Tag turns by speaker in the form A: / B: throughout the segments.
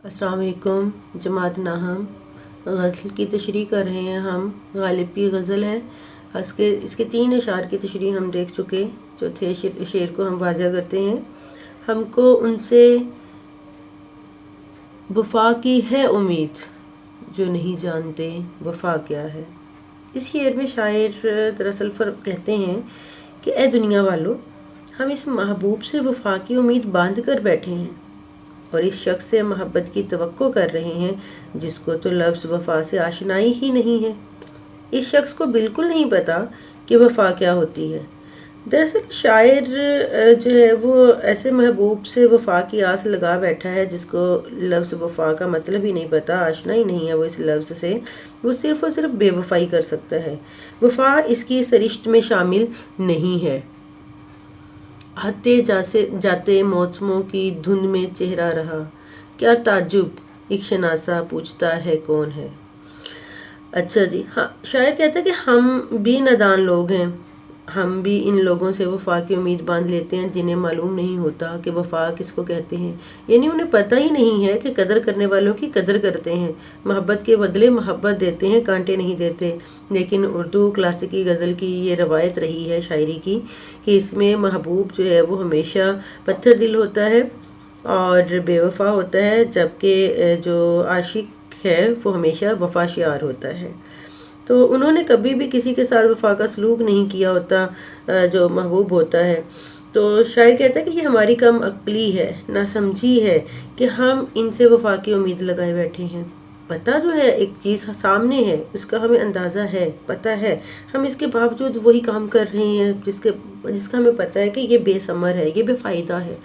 A: अस्सलाम वालेकुम। जमात नाहम गज़ल की तशरीह कर रहे हैं हम। गालिब की गज़ल है। इसके 3 अशार की तशरीह हम देख चुके। चौथे शेर को हम वाज़ह करते हैं। हमको उनसे वफ़ा की है उम्मीद, जो नहीं जानते वफ़ा क्या है। इस शेर में शायर दरअसल कहते हैं कि ए दुनिया वालों, हम इस महबूब से वफ़ा की उम्मीद बांध कर बैठे हैं और इस शख्स से मोहब्बत की तवक्को कर रहे हैं जिसको तो लफ्ज़ वफ़ा से आशनाई ही नहीं है। इस शख्स को बिल्कुल नहीं पता कि वफ़ा क्या होती है। दरअसल शायर जो है वो ऐसे महबूब से वफ़ा की आस लगा बैठा है जिसको लफ्ज़ वफ़ा का मतलब ही नहीं पता, आशना ही नहीं है वो इस लफ्ज़ से। वो सिर्फ़ और सिर्फ बेवफ़ाई कर सकता है। वफ़ा इसकी सरिश्त में शामिल नहीं है। आते जाते मौसमों की धुंध में चेहरा रहा, क्या ताज्जुब एक शनासा पूछता है कौन है। अच्छा जी, हाँ, शायर कहता है कि हम भी नादान लोग हैं। हम भी इन लोगों से वफ़ा की उम्मीद बांध लेते हैं जिन्हें मालूम नहीं होता कि वफ़ा किसको कहते हैं। यानी उन्हें पता ही नहीं है कि कदर करने वालों की कदर करते हैं, मोहब्बत के बदले मोहब्बत देते हैं, कांटे नहीं देते। लेकिन उर्दू क्लासिकी गज़ल की ये रवायत रही है शायरी की कि इसमें महबूब जो है वो हमेशा पत्थर दिल होता है और बेवफ़ा होता है, जबकि जो आशिक है वो हमेशा वफ़ाशियार होता है। तो उन्होंने कभी भी किसी के साथ वफ़ा का सलूक नहीं किया होता जो महबूब होता है। तो शायर कहता है कि ये हमारी कम अक्ली है, नासमझी है कि हम इनसे वफ़ा की उम्मीद लगाए बैठे हैं। पता जो है एक चीज़ सामने है, उसका हमें अंदाज़ा है, पता है, हम इसके बावजूद वही काम कर रहे हैं जिसका हमें पता है कि ये बेसमर है, ये बेफ़ायदा है।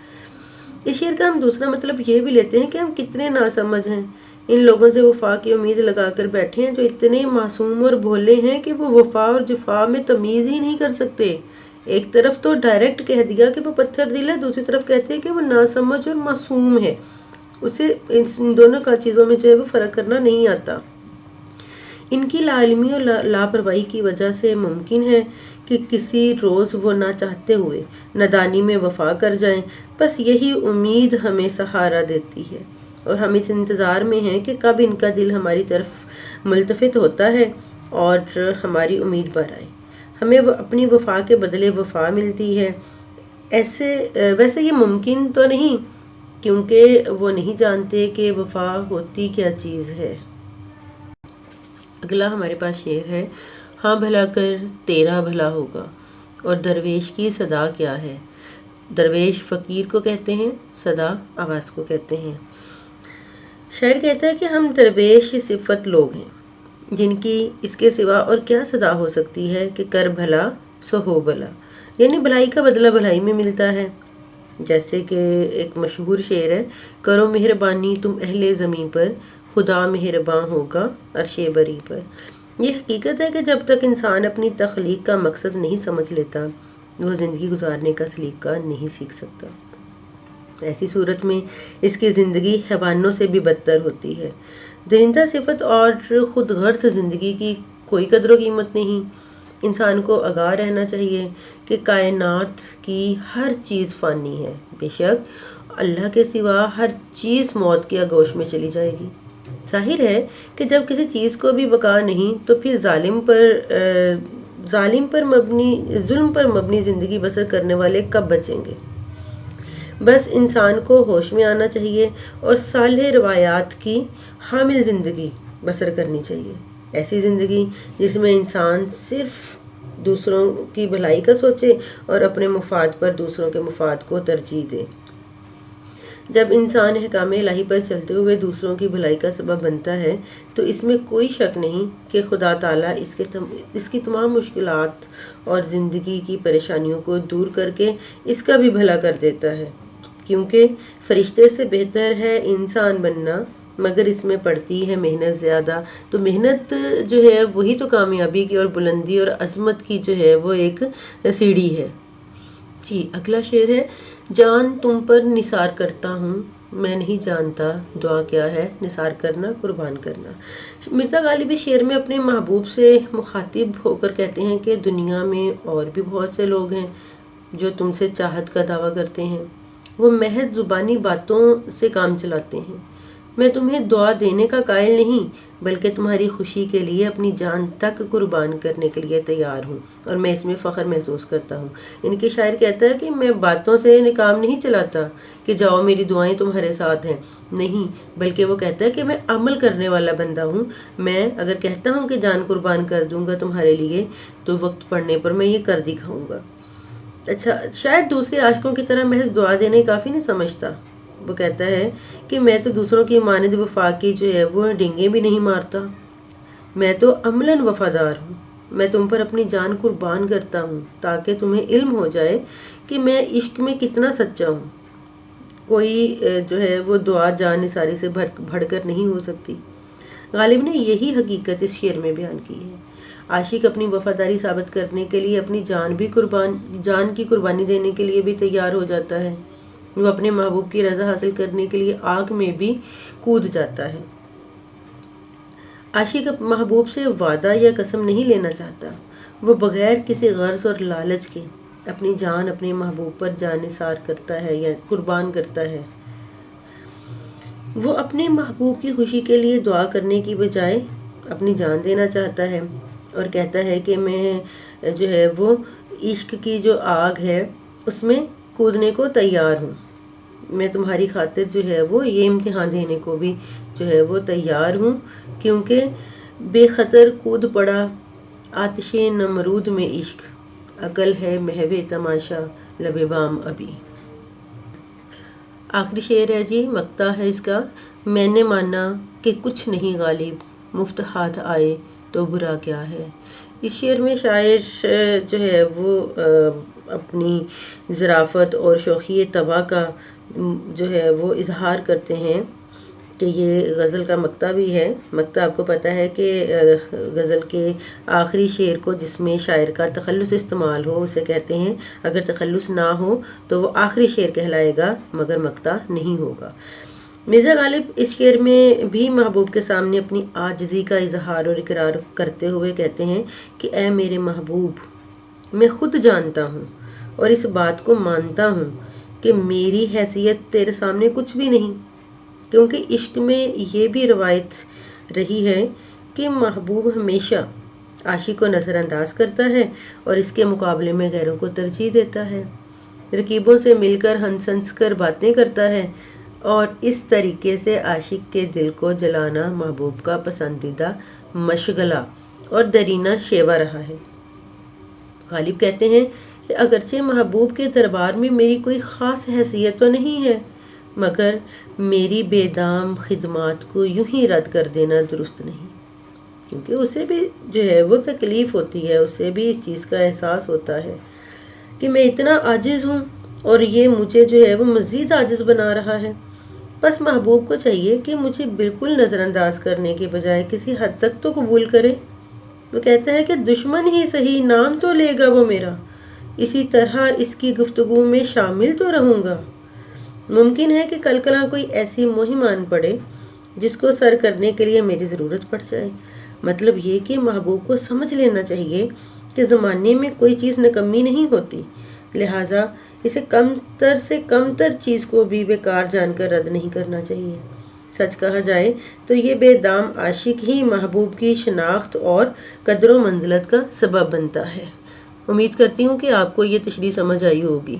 A: इस शेर का हम दूसरा मतलब ये भी लेते हैं कि हम कितने नासमझ हैं। इन लोगों से वफ़ा की उम्मीद लगाकर बैठे हैं जो इतने मासूम और भोले हैं कि वो वफ़ा और जुफ़ा में तमीज़ ही नहीं कर सकते। एक तरफ तो डायरेक्ट कह दिया कि वो पत्थर दिल है, दूसरी तरफ कहते हैं कि वो नासमझ और मासूम है। उसे इन दोनों का चीज़ों में जो है वो फ़र्क करना नहीं आता। इनकी लाइल्मी और लापरवाही की वजह से मुमकिन है कि किसी रोज़ वो ना चाहते हुए नादानी में वफ़ा कर जाएं। बस यही उम्मीद हमें सहारा देती है और हम इस इंतज़ार में हैं कि कब इनका दिल हमारी तरफ मुल्तफ़ित होता है और हमारी उम्मीद पर आए। हमें अपनी वफ़ा के बदले वफ़ा मिलती है। वैसे ये मुमकिन तो नहीं, क्योंकि वो नहीं जानते कि वफ़ा होती क्या चीज़ है। अगला हमारे पास शेर है। हाँ भला कर तेरा भला होगा, और दरवेश की सदा क्या है। दरवेश फ़कीर को कहते हैं, सदा आवाज़ को कहते हैं। शायर कहता है कि हम दरवेश सिफत लोग हैं जिनकी इसके सिवा और क्या सदा हो सकती है कि कर भला सो हो भला, यानी भलाई का बदला भलाई में मिलता है। जैसे कि एक मशहूर शेर है, करो मेहरबानी तुम अहले ज़मीन पर, खुदा मेहरबान होगा अर्शे बरी पर। यह हकीकत है कि जब तक इंसान अपनी तख्लीक का मकसद नहीं समझ लेता वो ज़िंदगी गुजारने का सलीका नहीं सीख सकता। ऐसी सूरत में इसकी ज़िंदगी हैवानों से भी बदतर होती है। दरिंदा सिफत और खुद गर्ज ज़िंदगी की कोई कदर कीमत नहीं। इंसान को आगाह रहना चाहिए कि कायनात की हर चीज़ फ़ानी है। बेशक अल्लाह के सिवा हर चीज़ मौत की आगोश में चली जाएगी। जाहिर है कि जब किसी चीज़ को भी बका नहीं तो फिर जुल्म पर मबनी ज़िंदगी बसर करने वाले कब बचेंगे। बस इंसान को होश में आना चाहिए और साले रवायात की हामिल ज़िंदगी बसर करनी चाहिए। ऐसी ज़िंदगी जिसमें इंसान सिर्फ दूसरों की भलाई का सोचे और अपने मुफाद पर दूसरों के मुफाद को तरजीह दे। जब इंसान अहकाम इलाही पर चलते हुए दूसरों की भलाई का सबब बनता है तो इसमें कोई शक नहीं कि खुदा ताला इसकी तमाम मुश्किलात और ज़िंदगी की परेशानियों को दूर करके इसका भी भला कर देता है। क्योंकि फरिश्ते से बेहतर है इंसान बनना, मगर इसमें पड़ती है मेहनत ज़्यादा। तो मेहनत जो है वही तो कामयाबी की और बुलंदी और अज़मत की जो है वो एक सीढ़ी है। जी, अगला शेर है। जान तुम पर निसार करता हूँ, मैं नहीं जानता दुआ क्या है, निसार करना कुर्बान करना। मिर्ज़ा गालिब इस शेर में अपने महबूब से मुखातिब होकर कहते हैं कि दुनिया में और भी बहुत से लोग हैं जो तुमसे चाहत का दावा करते हैं। वो महज ज़ुबानी बातों से काम चलाते हैं, میں تمہیں دعا دینے کا قائل نہیں بلکہ تمہاری خوشی کے لیے اپنی جان تک قربان کرنے کے لیے تیار ہوں، اور میں اس میں فخر محسوس کرتا ہوں۔ ان کے شاعر کہتا ہے کہ میں باتوں سے کام نہیں چلاتا کہ جاؤ میری دعائیں تمہارے ساتھ ہیں، نہیں، بلکہ وہ کہتا ہے کہ میں عمل کرنے والا بندہ ہوں۔ میں اگر کہتا ہوں کہ جان قربان کر دوں گا تمہارے لیے تو وقت پڑنے پر میں یہ کر دکھاؤں گا۔ اچھا، شاید دوسرے عاشقوں کی طرح محض دعا دینا ہی کافی نہیں سمجھتا۔ وہ کہتا ہے کہ میں تو دوسروں کی مانند وفا کی جو ہے وہ ڈنگیں بھی نہیں مارتا، میں تو عملاً وفادار ہوں۔ میں تم پر اپنی جان قربان کرتا ہوں تاکہ تمہیں علم ہو جائے کہ میں عشق میں کتنا سچا ہوں۔ کوئی جو ہے وہ دعا جان نثاری سے بڑھ کر نہیں ہو سکتی۔ غالب نے یہی حقیقت اس شعر میں بیان کی ہے۔ عاشق اپنی وفاداری ثابت کرنے کے لیے اپنی جان کی قربانی دینے کے لیے بھی تیار ہو جاتا ہے۔ وہ اپنے محبوب کی رضا حاصل کرنے کے لیے آگ میں بھی کود جاتا ہے۔ عاشق محبوب سے وعدہ یا قسم نہیں لینا چاہتا، وہ بغیر کسی غرض اور لالچ کے اپنی جان اپنے محبوب پر جان نثار کرتا ہے یا قربان کرتا ہے۔ وہ اپنے محبوب کی خوشی کے لیے دعا کرنے کی بجائے اپنی جان دینا چاہتا ہے اور کہتا ہے کہ میں جو ہے وہ عشق کی جو آگ ہے اس میں کودنے کو تیار ہوں۔ میں تمہاری خاطر جو ہے وہ یہ امتحان دینے کو بھی جو ہے وہ تیار ہوں، کیونکہ بے خطر کود پڑا آتش نمرود میں عشق، عقل ہے محو تماشا لب بام ابھی۔ آخری شعر ہے جی، مقطع ہے اس کا۔ میں نے مانا کہ کچھ نہیں غالب، مفت ہاتھ آئے تو برا کیا ہے۔ اس شعر میں شاعر جو ہے وہ اپنی ظرافت اور شوخی طبع کا جو ہے وہ اظہار کرتے ہیں کہ یہ غزل کا مقطع بھی ہے۔ مقطع آپ کو پتہ ہے کہ غزل کے آخری شعر کو جس میں شاعر کا تخلص استعمال ہو اسے کہتے ہیں، اگر تخلص نہ ہو تو وہ آخری شعر کہلائے گا مگر مقطع نہیں ہوگا۔ مرزا غالب اس شعر میں بھی محبوب کے سامنے اپنی عاجزی کا اظہار اور اقرار کرتے ہوئے کہتے ہیں کہ اے میرے محبوب، میں خود جانتا ہوں اور اس بات کو مانتا ہوں کہ میری حیثیت تیرے سامنے کچھ بھی نہیں، کیونکہ عشق میں یہ بھی روایت رہی ہے کہ محبوب ہمیشہ عاشق کو نظر انداز کرتا ہے اور اس کے مقابلے میں غیروں کو ترجیح دیتا ہے، رقیبوں سے مل کر ہنس ہنس کر باتیں کرتا ہے، اور اس طریقے سے عاشق کے دل کو جلانا محبوب کا پسندیدہ مشغلہ اور درینہ شیوا رہا ہے۔ غالب کہتے ہیں کہ اگرچہ محبوب کے دربار میں میری کوئی خاص حیثیت تو نہیں ہے، مگر میری بے دام خدمات کو یوں ہی رد کر دینا درست نہیں، کیونکہ اسے بھی جو ہے وہ تکلیف ہوتی ہے، اسے بھی اس چیز کا احساس ہوتا ہے کہ میں اتنا عاجز ہوں اور یہ مجھے جو ہے وہ مزید عاجز بنا رہا ہے۔ بس محبوب کو چاہیے کہ مجھے بالکل نظر انداز کرنے کے بجائے کسی حد تک تو قبول کرے۔ وہ کہتا ہے کہ دشمن ہی صحیح نام تو لے گا وہ میرا، اسی طرح اس کی گفتگو میں شامل تو رہوں گا۔ ممکن ہے کہ کل کلاں کوئی ایسی مہم آن پڑے جس کو سر کرنے کے لیے میری ضرورت پڑ جائے۔ مطلب یہ کہ محبوب کو سمجھ لینا چاہیے کہ زمانے میں کوئی چیز نکمی نہیں ہوتی، لہٰذا اسے کم تر سے کم تر چیز کو بھی بیکار جان کر رد نہیں کرنا چاہیے۔ سچ کہا جائے تو یہ بے دام عاشق ہی محبوب کی شناخت اور قدر و منزلت کا سبب بنتا ہے۔ امید کرتی ہوں کہ آپ کو یہ تشریح سمجھ آئی ہوگی۔